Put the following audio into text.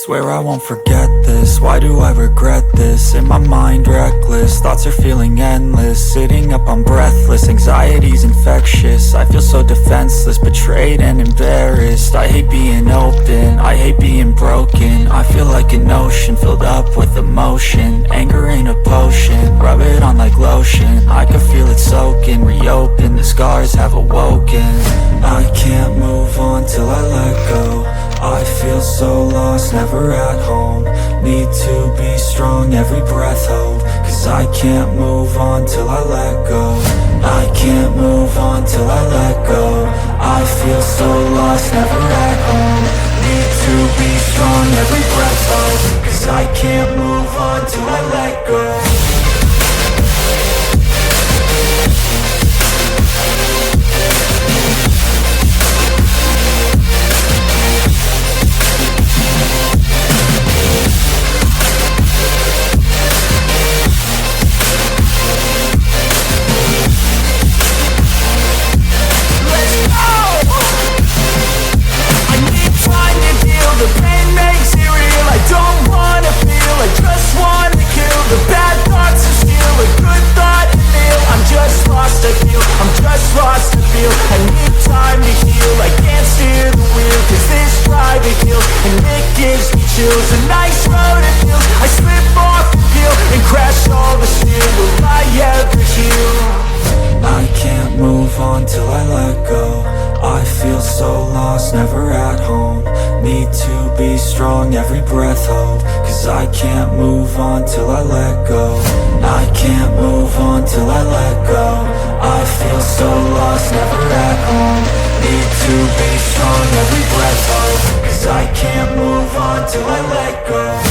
Swear I won't forget this, why do I regret this? In my mind reckless, thoughts are feeling endless. Sitting up, I'm breathless, anxiety's infectious. I feel so defenseless, betrayed and embarrassed. I hate being open, I hate being broken. I feel like an ocean, filled up with emotion. Anger ain't a potion, rub it on like lotion. I can feel it soaking, reopen, the scars have awoken. I can't move on till I let go. I feel so lost, never at home. Need to be strong, every breath hold. Cause I can't move on till I let go. I can't move on till I let go. I feel so lost, never at home. Need to be strong, every breath hold. Cause I can't move on till I let go. Till I let go. I feel so lost, never at home. Need to be strong, every breath hold. Cause I can't move on till I let go. I can't move on till I let go. I feel so lost, never at home. Need to be strong, every breath hold. Cause I can't move on till I let go.